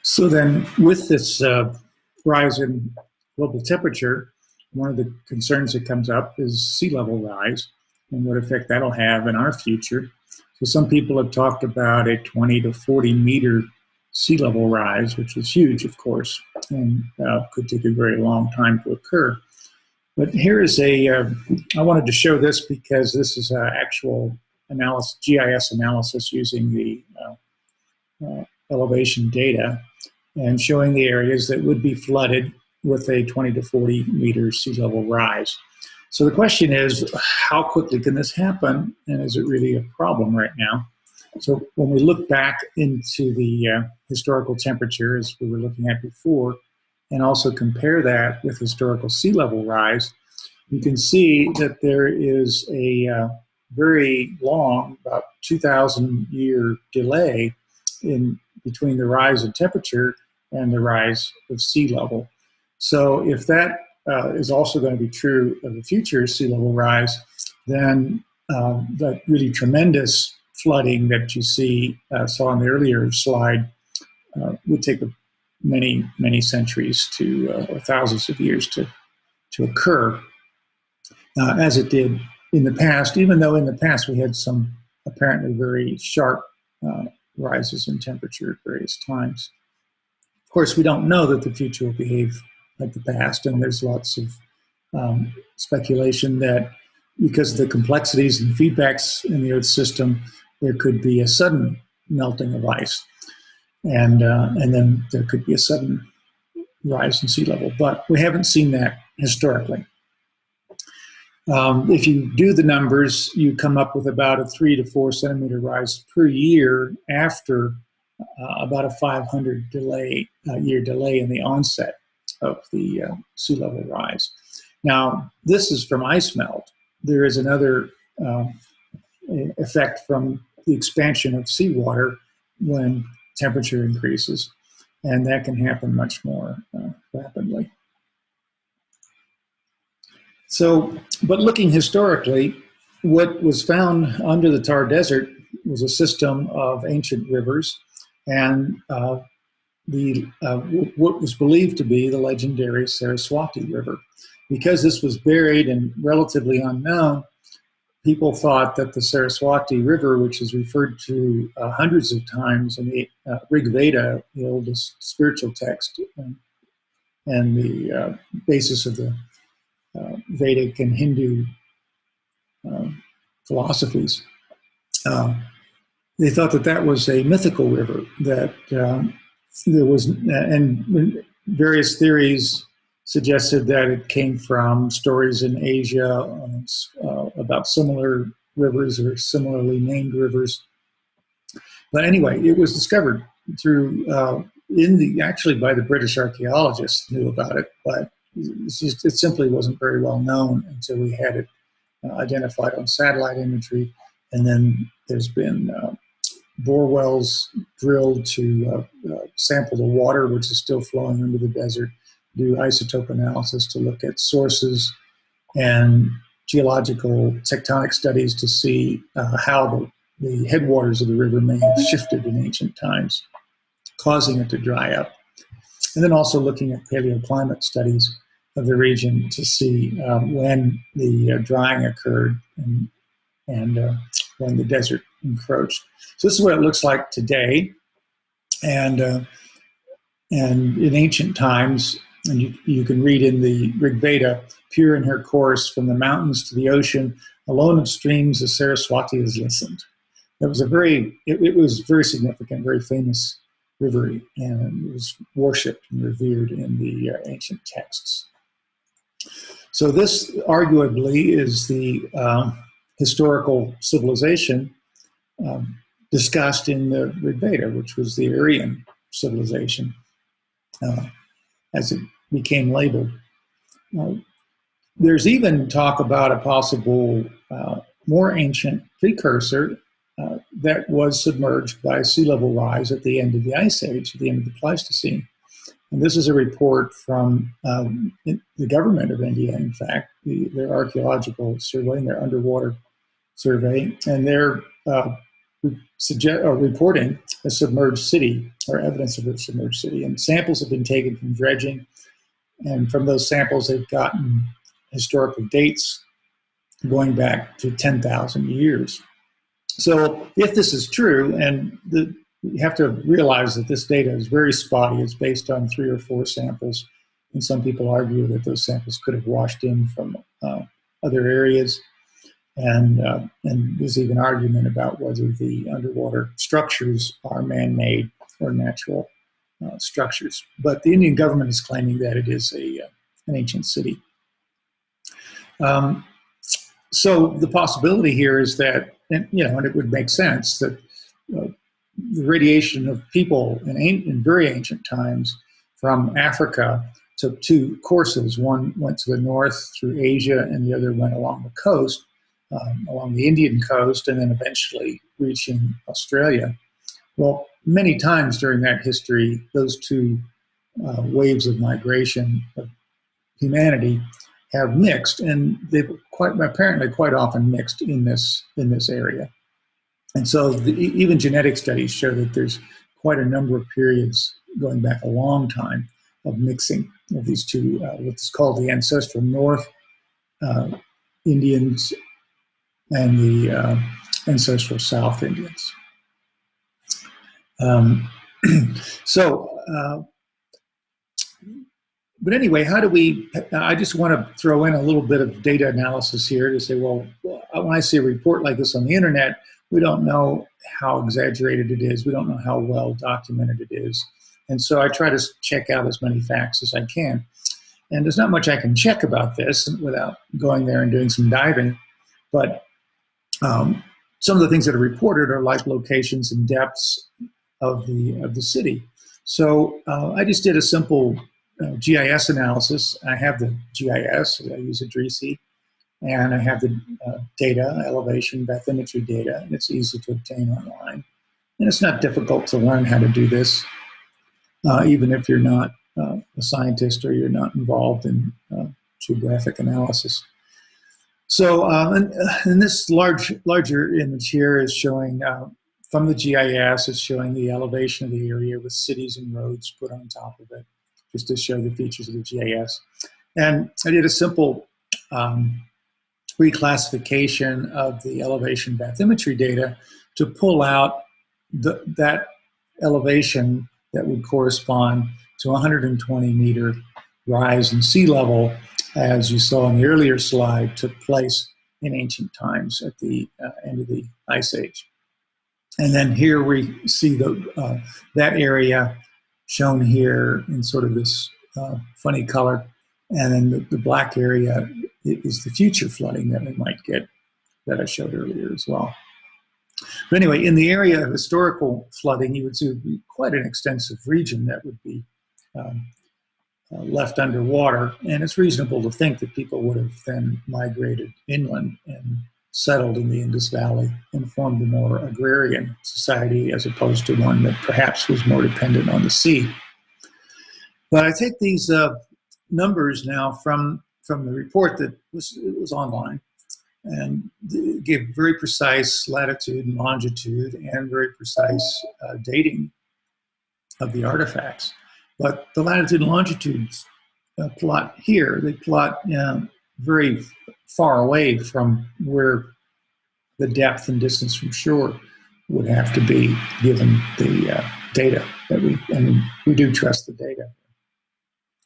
So then, with this rise in global temperature, one of the concerns that comes up is sea level rise and what effect that'll have in our future. So some people have talked about a 20 to 40 meter sea level rise, which is huge, of course, and could take a very long time to occur. But here is I wanted to show this because this is actual analysis, GIS analysis using the elevation data and showing the areas that would be flooded with a 20 to 40 meter sea level rise. So the question is, how quickly can this happen, and is it really a problem right now? So when we look back into the historical temperature, as we were looking at before, and also compare that with historical sea level rise, you can see that there is a very long, about 2,000 year delay in between the rise in temperature and the rise of sea level. So if that is also going to be true of the future sea level rise, then that really tremendous flooding that you saw in the earlier slide would take many, many centuries or thousands of years to occur, as it did in the past, even though in the past we had some apparently very sharp rises in temperature at various times. Of course, we don't know that the future will behave like the past, and there's lots of speculation that because of the complexities and feedbacks in the Earth system, there could be a sudden melting of ice, and then there could be a sudden rise in sea level. But we haven't seen that historically. If you do the numbers, you come up with about a 3 to 4 centimeter rise per year after about a 500 year delay in the onset of the sea level rise. Now, this is from ice melt. There is another effect from the expansion of seawater when temperature increases, and that can happen much more rapidly. So, but looking historically, what was found under the Thar Desert was a system of ancient rivers, and what was believed to be the legendary Saraswati River. Because this was buried and relatively unknown, people thought that the Saraswati River, which is referred to hundreds of times in the Rig Veda, the oldest spiritual text, and the basis of the Vedic and Hindu philosophies. They thought that that was a mythical river, that there was, and various theories suggested that it came from stories in Asia about similar rivers or similarly named rivers. But anyway, it was discovered through, actually by the British archaeologists knew about it, but it simply wasn't very well known until we had it identified on satellite imagery. And then there's been bore wells drilled to sample the water, which is still flowing under the desert, do isotope analysis to look at sources, and geological tectonic studies to see how the headwaters of the river may have shifted in ancient times, causing it to dry up. And then also looking at paleoclimate studies of the region to see when the drying occurred and when the desert encroached. So this is what it looks like today. And in ancient times, and you can read in the Rig Veda, pure in her course from the mountains to the ocean, alone of streams the Saraswati has listened. That was it was very significant, very famous river, and it was worshipped and revered in the ancient texts. So this arguably is the historical civilization discussed in the Rig Veda, which was the Aryan civilization, as it became labeled. There's even talk about a possible more ancient precursor that was submerged by sea level rise at the end of the Ice Age, at the end of the Pleistocene. And this is a report from the government of India, in fact, their archaeological survey and their underwater survey. And they're reporting a submerged city or evidence of a submerged city. And samples have been taken from dredging. And from those samples, they've gotten historical dates going back to 10,000 years. So if this is true, and you have to realize that this data is very spotty. It's based on 3 or 4 samples. And some people argue that those samples could have washed in from other areas. And there's even argument about whether the underwater structures are man-made or natural structures. But the Indian government is claiming that it is an ancient city. So the possibility here is that, and it would make sense that the radiation of people in very ancient times from Africa took 2 courses. One went to the north through Asia, and the other went along the coast, along the Indian coast, and then eventually reaching Australia. Well, many times during that history, those 2 waves of migration of humanity have mixed, and they've apparently quite often mixed in this area. And so even genetic studies show that there's quite a number of periods going back a long time of mixing of these 2, what's called the ancestral North Indians and the ancestral South Indians. But anyway, I just want to throw in a little bit of data analysis here to say, well, when I see a report like this on the internet, we don't know how exaggerated it is. We don't know how well documented it is. And so I try to check out as many facts as I can. And there's not much I can check about this without going there and doing some diving. But some of the things that are reported are like locations and depths of the city. So I just did a simple GIS analysis. I have the GIS. I use Adrisi, and I have the data, elevation, bathymetry data, and it's easy to obtain online. And it's not difficult to learn how to do this, even if you're not a scientist or you're not involved in geographic analysis. So, and this larger image here is showing, from the GIS, it's showing the elevation of the area with cities and roads put on top of it, just to show the features of the GIS. And I did a simple reclassification of the elevation bathymetry data to pull out that elevation that would correspond to 120 meter rise in sea level, as you saw in the earlier slide, took place in ancient times at the end of the Ice Age. And then here we see that area shown here in sort of this funny color. And then the black area is the future flooding that we might get that I showed earlier as well. But anyway, in the area of historical flooding, you would see it would be quite an extensive region that would be left underwater. And it's reasonable to think that people would have then migrated inland and settled in the Indus Valley and formed a more agrarian society as opposed to one that perhaps was more dependent on the sea. But I take these numbers now from the report that was online, and gave very precise latitude and longitude and very precise dating of the artifacts. But the latitude and longitudes plot here, they plot very far away from where the depth and distance from shore would have to be, given the data that we do trust the data.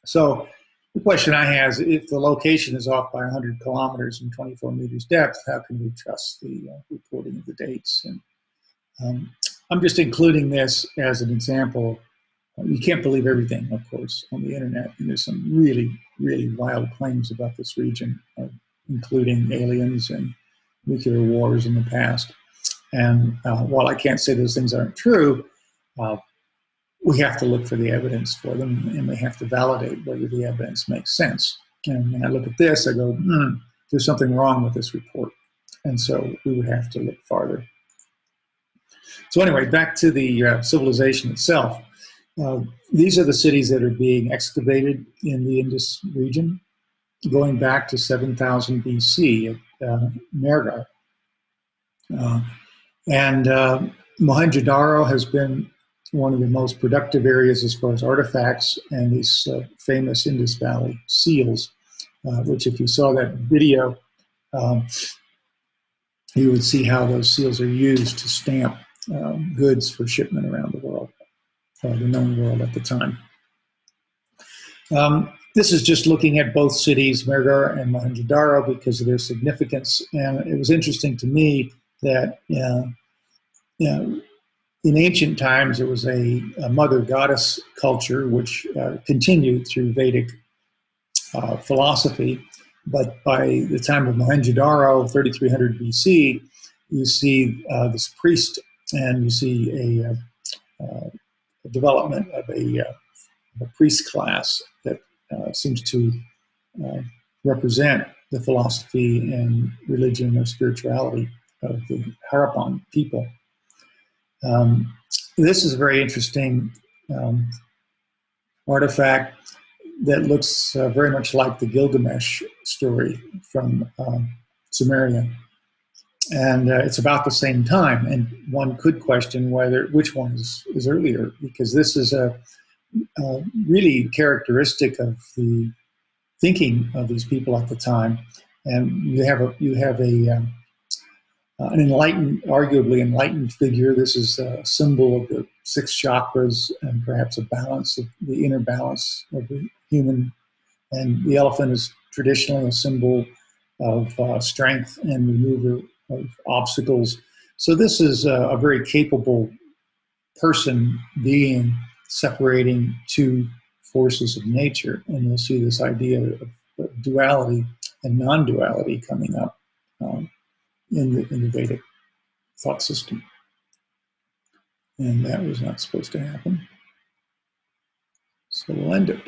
So the question I have is, if the location is off by 100 kilometers and 24 meters depth, how can we trust the reporting of the dates? And I'm just including this as an example. You can't believe everything, of course, on the internet. And there's some really, really wild claims about this region, including aliens and nuclear wars in the past. And while I can't say those things aren't true, we have to look for the evidence for them, and we have to validate whether the evidence makes sense. And when I look at this, I go, there's something wrong with this report. And so we would have to look farther. So anyway, back to the civilization itself. These are the cities that are being excavated in the Indus region, going back to 7000 BC at Mehrgarh. And Mohenjo-Daro has been one of the most productive areas as far as artifacts and these famous Indus Valley seals, which if you saw that video, um, you would see how those seals are used to stamp goods for shipment around the world, the known world at the time. This is just looking at both cities, Mehrgarh and Mohenjo-Daro, because of their significance. And it was interesting to me that in ancient times, there was a mother goddess culture, which continued through Vedic philosophy. But by the time of Mohenjo-Daro, 3300 BC, you see this priest, and you see a development of a priest class that seems to represent the philosophy and religion or spirituality of the Harappan people. This is a very interesting artifact that looks very much like the Gilgamesh story from Sumeria. And it's about the same time. And one could question which one is earlier, because this is a really characteristic of the thinking of these people at the time. And you have an enlightened, arguably enlightened figure. This is a symbol of the 6 chakras and perhaps a balance of the inner balance of the human. And the elephant is traditionally a symbol of strength and removal of obstacles. So this is a very capable person being separating two forces of nature. And you'll see this idea of duality and non-duality coming up in the Vedic thought system. And that was not supposed to happen. So we'll end it.